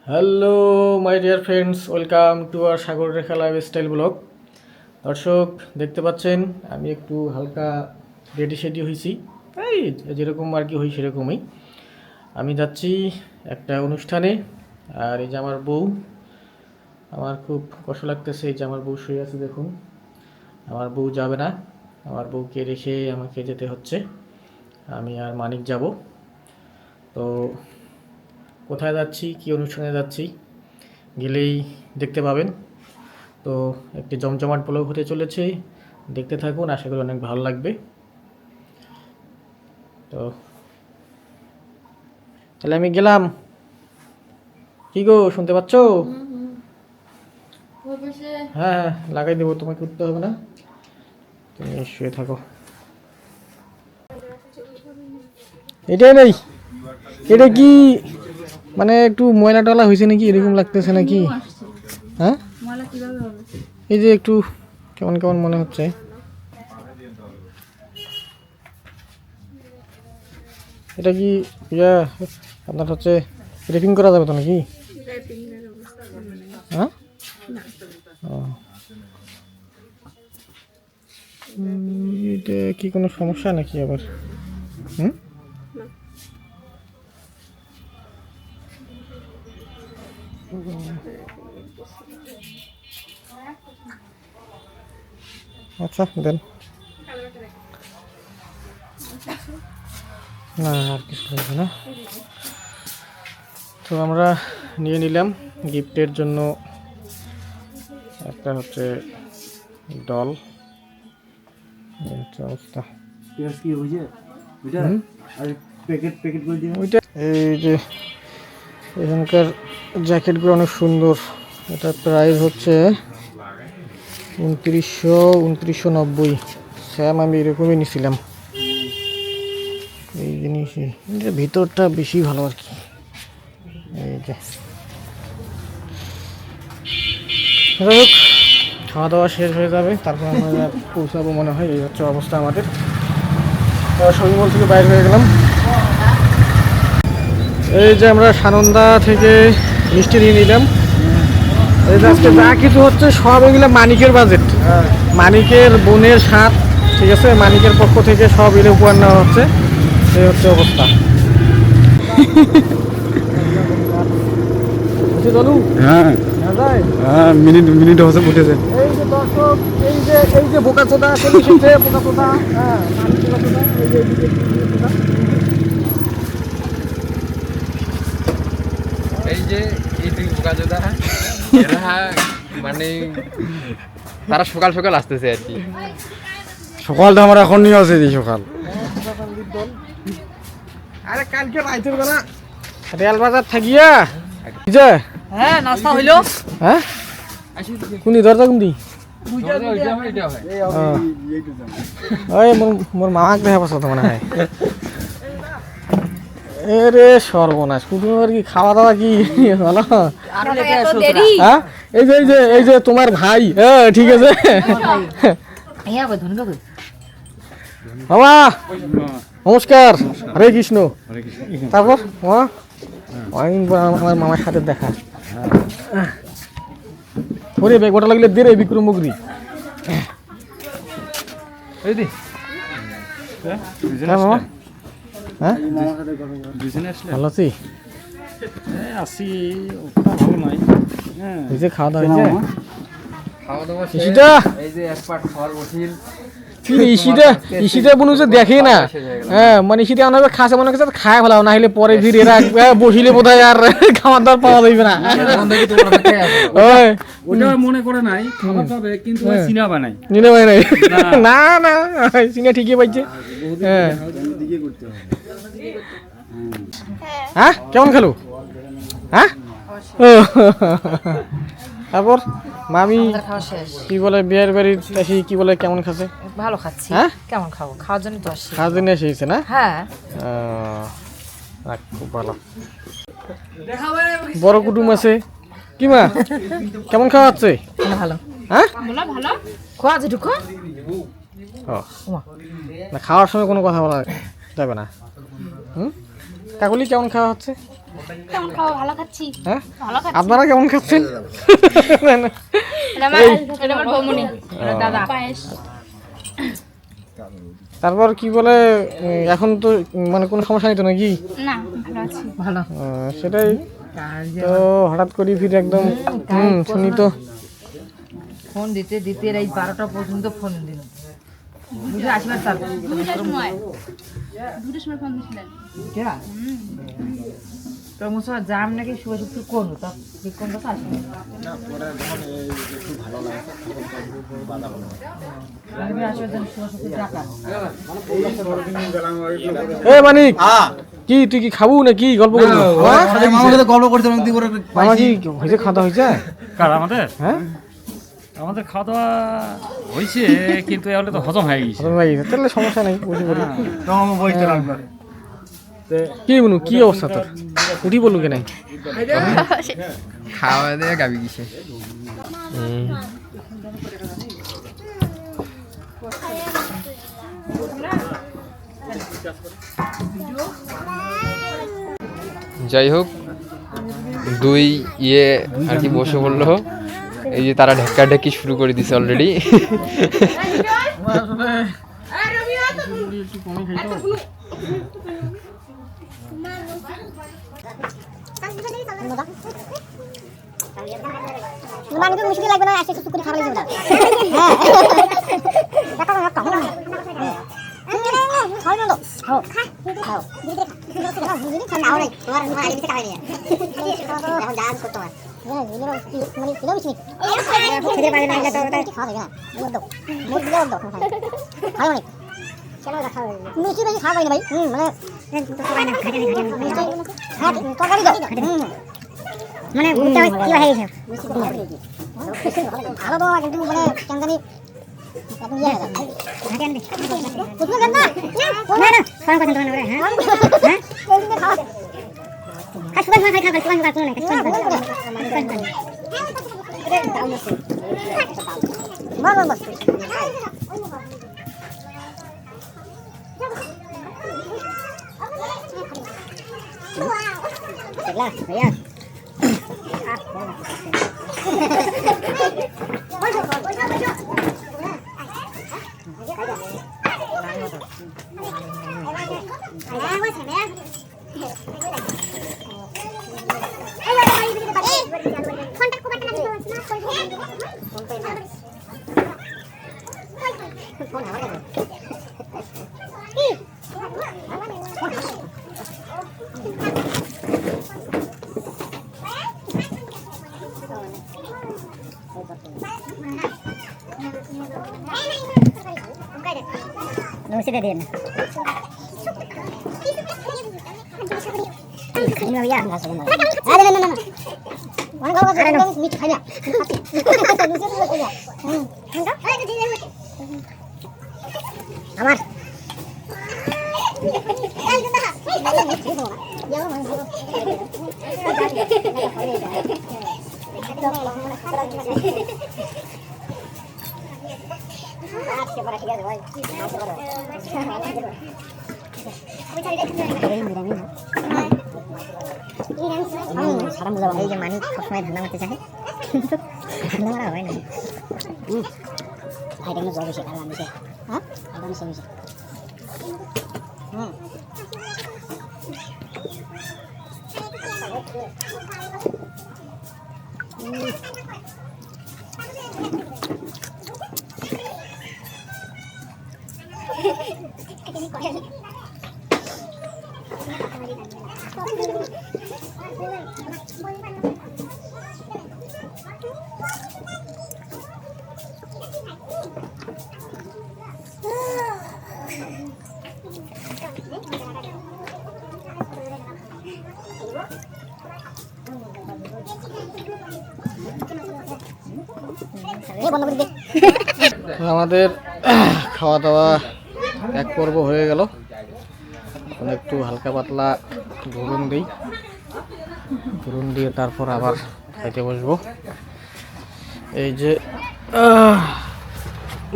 Hello my dear friends, welcome to আর Sagar Rekha lifestyle blog. দর্শক দেখতে পাচ্ছেন আমি একটু হালকা রেডি সেডি হয়েছি, এই যেরকম আর কি হই সেরকমই। আমি যাচ্ছি একটা অনুষ্ঠানে। আর এই যে আমার বউ, আমার খুব কষ্ট লাগতেছে। এই যে আমার বউ শুয়ে আছে, দেখুন। আমার বউ যাবে না, আমার বউকে রেখে আমাকে যেতে হচ্ছে। আমি আর মানিক যাব। তো কোথায় যাচ্ছি, কী অনুষ্ঠানে যাচ্ছি গেলেই দেখতে পাবেন। তো একটি জমজমাট ব্লগ হতে চলেছে, দেখতে থাকুন, আশা করি অনেক ভালো লাগবে। তো তাহলে আমি গেলাম। কি গো, শুনতে পাচ্ছ? হ্যাঁ হ্যাঁ, লাগাই দেবো, তোমাকে উঠতে হবে না, তুমি শুয়ে থাকো। এটাই নেই, এটা কি মানে একটু ময়লা টলা হয়েছে নাকি, এরকম লাগতেছে নাকি? হ্যাঁ, এই যে একটু কেমন কেমন মনে হচ্ছে। এটা কি আপনার হচ্ছে রেপিং করা যাবে তো নাকি? হ্যাঁ, এটা কি কোনো সমস্যা নাকি আবার? হুম, আচ্ছা দেন। না আর কিছু লাগবে না। তো আমরা নিয়ে নিলাম গিফটের জন্য একটা হচ্ছে ডল। অবস্থা ওইটা, এই যে এখানকার জ্যাকেটগুলো অনেক সুন্দর। এটার প্রাইস হচ্ছে 2990। স্যাম আমি এরকমই নিছিলাম এই জিনিসই। এটা ভিতরটা বেশি ভালো আর কি। এই যে যাই হোক, খাওয়া দাওয়া শেষ হয়ে যাবে, তারপর আমরা পৌঁছাবো মনে হয়। এই হচ্ছে অবস্থা আমাদের। শপিং মল থেকে বাইরে হয়ে গেলাম। এই যে আমরা সানন্দা থেকে মিষ্টি নিয়ে নিলাম। এই যে আজকে যা কিছু হচ্ছে সব এগুলো মানিকের বাজেট, মানিকের বোনের সাথ, ঠিক আছে, মানিকের পক্ষ থেকে সব এর উপহার নেওয়া হচ্ছে। এই হচ্ছে অবস্থা। হ্যাঁ হ্যাঁ, মিনিট মিনিট হচ্ছে উঠেছে। এই যে দর্শক, এই যে বোকা চোদা চলে এসেছে, বোকা চোদা। হ্যাঁ, বোকা চোদা, এই যে এইদিকে বোকা। এই যে এই দুই বোকা চোদা, এরা মানে তারা সকাল সকাল আসতেছে আর কি। সকালটা আমার এখন নিয়ে আছে সকাল। আরে কালকে রাইতের বেলা রেল বাজার থাকিয়া যে হ্যাঁ নাস্তা হইলো। হ্যাঁ, কোনি দরজা কোনদি? ওই মোর মামাক দেখা পাচ্ছ তো মনে হয়। এরে সর্বনাশ, কুটুম আর কি খাওয়া দাওয়া কি ভালো? হ্যাঁ, এই যে তোমার ভাই। হ্যাঁ ঠিক আছে মামা, নমস্কার। হরে কৃষ্ণ। তারপর আমার মামার সাথে দেখা। ওরে বেগ ওটা লাগলে দে রে বিক্রম মুগরি। মামা, হ্যাঁ ভালো আছি। আসি ভালো নাই। এই যে খাওয়া দাওয়া হয়েছে, খাওয়া দাওয়া ইসিটা এই যে এক পাট খাওয়ার বসিল ইসিটা বনু যে দেখে না। হ্যাঁ, মানে ইসিটা এমন ভাবে খাসে মনে হচ্ছে খায় ভালো, না হলে পরে ফিরে এরা বসিলে বোধ হয় আর খাওয়ার দাওয়ার পাওয়া যাবে না। ওটা মনে করে নাই খাবার পাবে, কিন্তু সিনা বানাই নিলে ভাই নাই। না না, সিনা ঠিকই পাইছে। হ্যাঁ হ্যাঁ, কেমন খেলো? হ্যাঁ, তারপর মামি কি বলে, বিয়ের বাড়ির এসে কি বলে, কেমন খাচ্ছে? ভালো খাচ্ছি। হ্যাঁ, কেমন খাবো, খাওয়ার জন্য তো আসছি। খাওয়ার জন্য এসেছে না? হ্যাঁ, খুব ভালো। বড় কুটুম আছে কি মা, কেমন খাওয়া হচ্ছে? ভালো। হ্যাঁ, খোয়া যে ঢুকো। ও না, খাওয়ার সময় কোনো কথা বলা যাবে না। কাকুলি কেমন খাওয়া হচ্ছে? কেমন খাওয়া ভালো খাচ্ছি হ্যাঁ ভালো খাচ্ছি আপনারা কেমন খাচ্ছেন? এটা আমার বৌমনি দাদা পায়েস তারপর কি বলে এখন তো মানে কোনো সমস্যা নেই তো নাকি? না ভালো আছি ভালো সেটাই তো হঠাৎ করে ফিরে একদম শুনি তো ফোন দিতে দিতে এই 12টা পর্যন্ত ফোন দিল বুঝে আসবে স্যার দুটোর সময় ফোন দিয়েছিলেন তো মুসা জাম নাকি শুয়ে শুয়ে কোন তো ঠিক কোন তো আসবে এ মানিক কি তুই কি খাবো নাকি গল্প করবি? গল্প করতে মামা কি হয়েছে, খাওয়া দাওয়া হয়েছে? কার আমাদের হ্যাঁ আমাদের খাওয়া দাওয়া হয়েছে কিন্তু এগুলো তো হজম হয়ে গেছে। ভাই তাহলে সমস্যা নেই, বুঝি বলি কি বলু, কি অবস্থা তোর? উঠি বললু কেন? খাওয়া দিয়ে গাবি গেছে। যাই হোক, দুই আর কি বসে পড়লো। এই যে তারা ঢেক্কাঢেক্কি শুরু করে দিছে অলরেডি। মানে তো মুশকিল লাগবে না, একটা চুপ করে খাবার লাগবে না। মিষ্টি বেশি খাওয়া হয় না ভাই, মানে ভুলটা কি হয়ে গেছে ভালো তো কিন্তু মানে কেমনি এখন ইয়ে হয়ে গেছে হাতে আনবে বুঝলো না না না ফোন কথা না হ্যাঁ হ্যাঁ এই দিন খাওয়া খাই সুগার খাই খাই সুগার খাই কোন না সুগার এটা দাও না মার মার দেখলা भैया Nungsi deh dia. Ini ya, enggak sebentar. Ada nah. Mana kalau ada micin banyak. Amar. সারা বুঝা এই যে মানি সবসময় ধান্দা মারতে চায় কিন্তু ধান্দা মারা হয় না ভাইটা কিন্তু জল বেশি আরাম বেশি হ্যাঁ আরাম বেশি আমাদের খাওয়া দাওয়া এক পর্ব হয়ে গেল। এখন একটু হালকা পাতলা ঘুরুন দিই, ঘুরুন দিয়ে তারপর আবার খাইতে বসবো। এই যে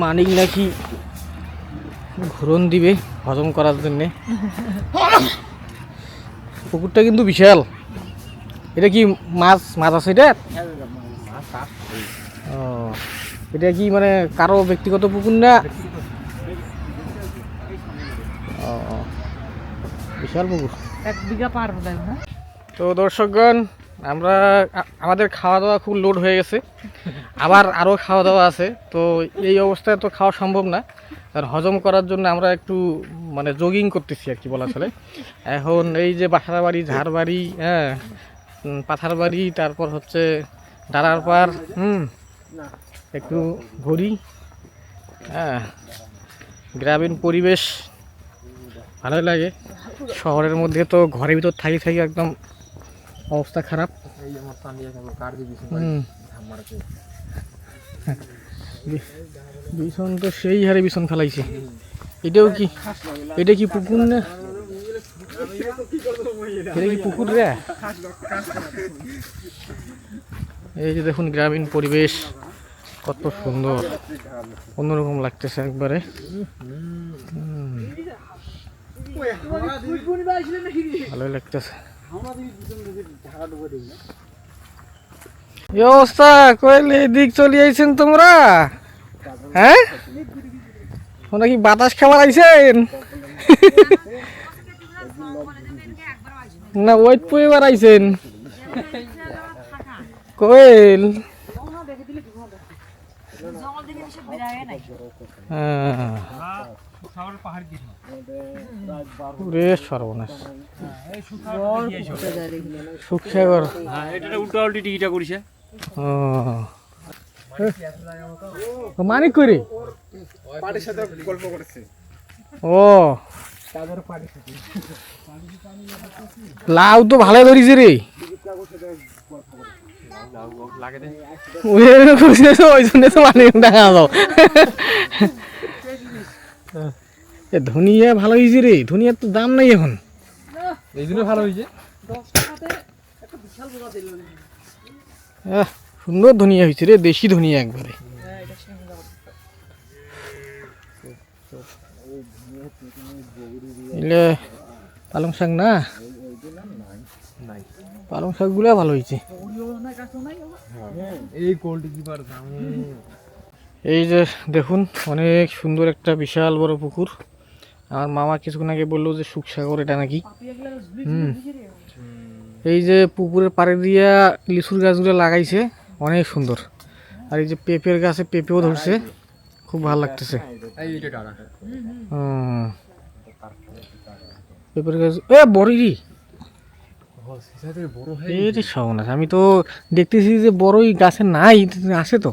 মানিক নাকি ঘুরুন দিবে হজম করার জন্যে। পুকুরটা কিন্তু বিশাল, এটা কি মাছ মাছ আছে এটা? ও এটা কি মানে কারো ব্যক্তিগত পুকুর না? ও বিশাল পুকুর। 1 বিঘা পার বোধ না? তো দর্শকগণ আমরা আমাদের খাওয়া দাওয়া খুব লোড হয়ে গেছে, আবার আরও খাওয়া দাওয়া আছে। তো এই অবস্থায় তো খাওয়া সম্ভব না, আর হজম করার জন্য আমরা একটু মানে জগিং করতেছি আর কি বলা চলে। এখন এই যে বাসাবাড়ি, ঝাড়বাড়ি, হ্যাঁ, পাথারবাড়ি, তারপর হচ্ছে ডালার পার, একটু ঘুরি। হ্যাঁ, গ্রামীণ পরিবেশ ভালোই লাগে। শহরের মধ্যে তো ঘরের ভিতর থাকি থাকি একদম অবস্থা খারাপ। বিছন তো সেই হারে বিছন ফেলাইছে। এটাও কি, এটা কি পুকুর না? এটা কি পুকুর রে? এই যে দেখুন গ্রামীণ পরিবেশ কত সুন্দর, অন্যরকম লাগতেছে একবারে। ভালোই লাগতেছে। এই অবস্থা কইলে এদিক চলে আইছেন তোমরা? হ্যাঁ, তোমরা কি বাতাস খাবার আইছেন না ওয়েট পরিবার আইছেন? কোয়েল সর্বনাশ, সুখসাগর উল্টা উল্টি টিকিটা করিছে। মানিক করে ও লাউ তো ভালো ধরিছে রে। ওই জন্য তো মানিক দেখা যাও। ধনিয়া ভালো হয়েছে রে, ধনিয়ার তো দাম নাই এখন, এই জন্য ভালো হয়েছে। সুন্দর ধনিয়া হয়েছে রে, দেশি ধনিয়া একবারে। এলে পালং শাক না, পালং শাক গুলা ভালো হয়েছে। এই যে দেখুন অনেক সুন্দর একটা বিশাল বড় পুকুর। আমার মামা কিছুক্ষণ আগে বললো যে সুখসাগর এটা নাকি। এই যে পুকুরের পাড়ে দিয়া লিচুর গাছগুলো লাগাইছে, অনেক সুন্দর। আর এই যে পেঁপের গাছে পেঁপেও ধরছে, খুব ভালো লাগতেছে। পেঁপের গাছ বড়ই সর্বনাশ, আমি তো দেখতেছি যে বড়ই গাছে নাই, আছে তো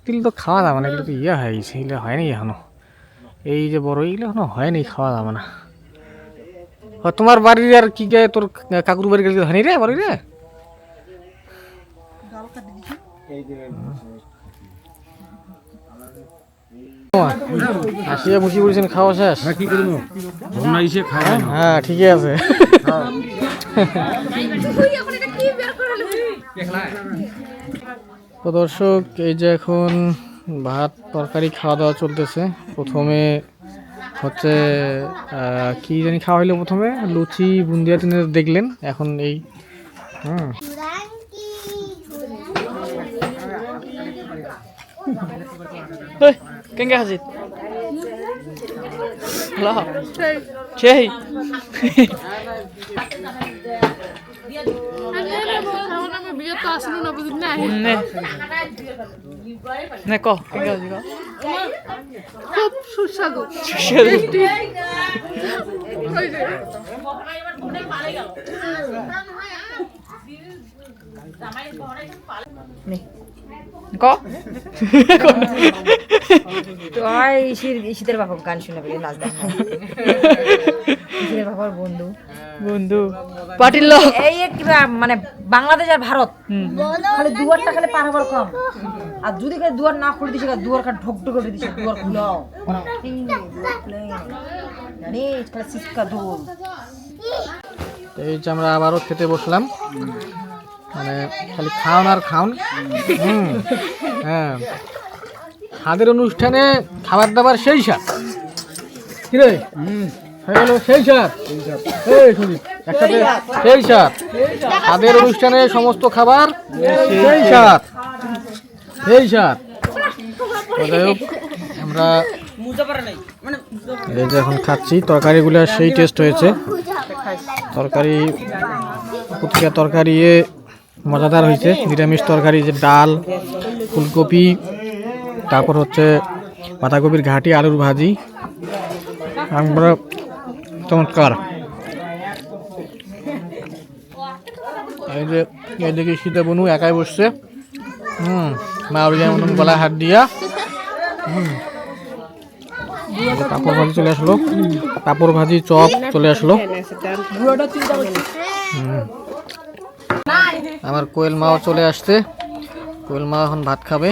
তিল তো খাওয়া যাবে না, এগুলো তো ইয়ে হয়ে গেছে, এগুলো হয়নি এখনো। এই যে বড়ই এগুলো এখনো হয়নি, খাওয়া যাবে না। তোমার বাড়ির আর কি গে, তোর কাকুর বাড়ির গেলে হয়নি রে বড়ই রে? আসিয়া বসে পড়েছেন, খাওয়া শেষ? হ্যাঁ ঠিকই আছে। তো দর্শক এই যে এখন ভাত তরকারি খাওয়া দাওয়া চলতেছে। প্রথমে হচ্ছে কি জানি খাওয়া হইলো, প্রথমে লুচি বুন্দিয়া তিনে দেখলেন। এখন এই কেঙ্গা হাজির সেই খুব সুস্বাদু। শীতের বাপক গান শুনে পেলে নাচ দেখা। শীতের বাবার বন্ধু বন্ধু পার্টির লোক, এই মানে বাংলাদেশ আর ভারত খালি দুয়ারটা খালি পার হবার কম। আর যদি খালি দুয়ার না খুলে দিছে, দুয়ার খালি ঢোক ঢোক করে দিছে, দুয়ার খুলো জানিস খালি সিস্কা দোল। এই যে আমরা আবারও খেতে বসলাম, মানে খালি খাওন আর খাওন। হ্যাঁ, হাতের অনুষ্ঠানে খাবার দাবার সেই স্বাদ, কি রে হয়ে গেল সেই স্বাদ। এই সুদীপ একসাথে সেই সাথ তাদের অনুষ্ঠানে সমস্ত খাবার সেই সাথ সেই সাথ। যাই হোক আমরা এই যে এখন খাচ্ছি তরকারিগুলো সেই টেস্ট হয়েছে। তরকারি প্রতিটা তরকারি মজাদার হয়েছে। নিরামিষ তরকারি যে ডাল, ফুলকপি, তারপর হচ্ছে বাঁধাকপির ঘাটি, আলুর ভাজি, আমরা চমৎকার। এই যে এদিকে সীতা বনু একাই বসছে, মাউরিয়া মতন গলা হাত দিয়া। পাঁপড় ভাজি চলে আসলো, পাঁপড় ভাজি চপ চলে আসলো। আমার কোয়েল মাও চলে আসছে। কোয়েল মা এখন ভাত খাবে।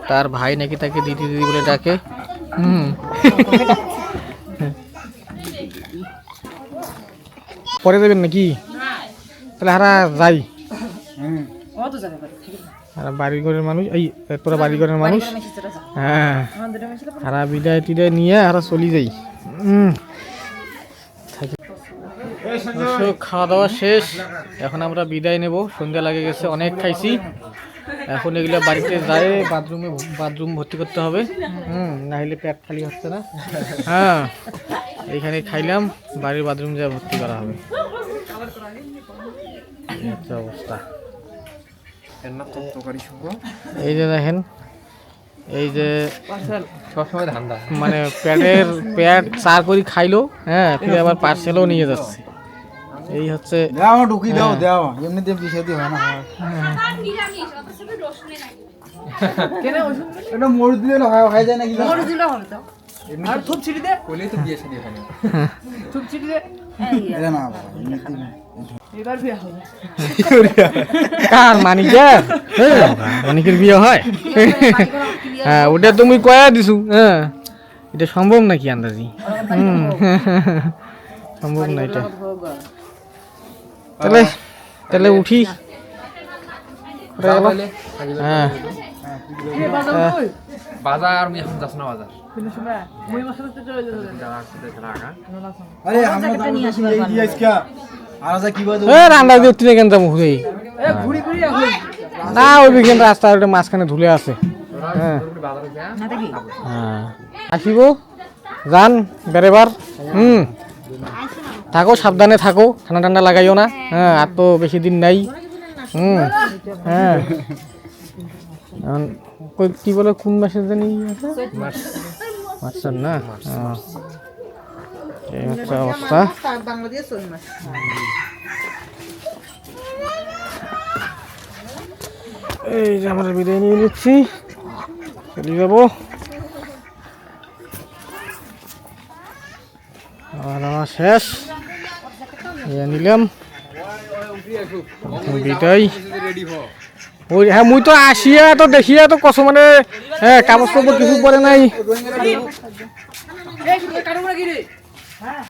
তার ভাই নাকি তাকে দিদি দিদি বলে ডাকে। পরে দেবেন নাকি? তাহলে হারা যাই। বাড়িঘরের মানুষ, এই তোরা বাড়িঘরের মানুষ। হ্যাঁ, হারা বিদায় টিদায় নিয়ে হারা চলি যাই। খাওয়া দাওয়া শেষ, এখন আমরা বিদায় নেব। সন্ধ্যা লাগে গেছে, অনেক খাইছি। এখন এগুলো বাড়িতে যায় বাথরুম ভর্তি করতে হবে। না হলে পেট খালি হচ্ছে না। হ্যাঁ, এইখানে খাইলাম, বাড়ির বাথরুম যা ভর্তি করা হবে। অবস্থা এই যে দেখেন, এই যে সবসময় ধান্দা, মানে পেট চার করে খাইলো, হ্যাঁ, ফিরে আবার পার্সেলও নিয়ে যাচ্ছে। এই হচ্ছে ঢুকি দাও দাও, এমনিতে বিষয় দিয়ে হয় না। এটা মরু দিলে হয়ে যায় নাকি? বলেই তো বিয়ে শাদী হয় না। এটা না বাবা, এমনিতে না। কার মানিকের? মানিকের বিয়ে হয়? হ্যাঁ, ওটা তুমি কয়া দিছু। হ্যাঁ, এটা সম্ভব নাকি আন্দাজি? সম্ভব না এটা। তাহলে তাহলে উঠি। হ্যাঁ, বাজার আমি এখন যাস না বাজার। আরে আমরা তো এই দিয়েছ কি? আর যা কি বলে রান্না দিয়ে উঠতে কেন যাবো? না, ওই বিকেন রাস্তার ওটা মাঝখানে ধুলে আছে। হ্যাঁ, আসিব যান বেড়েবার। থাকো, সাবধানে থাকো, ঠান্ডা ঠান্ডা লাগাইও না। হ্যাঁ, আর তো বেশি দিন নাই। হ্যাঁ, কি বলে কোন মাসের জানি মার্চের না? এই হচ্ছে অবস্থা। এই যে আমরা বিদায় নিয়ে নিচ্ছি, চলে যাবো। আর আমার শেষ নিলাম বিদায়। ওই হ্যাঁ, মুই তো আসিয়া তো দেখিয়া তো কত মানে, হ্যাঁ, কাগজ পত্র কিছু পরে নাই।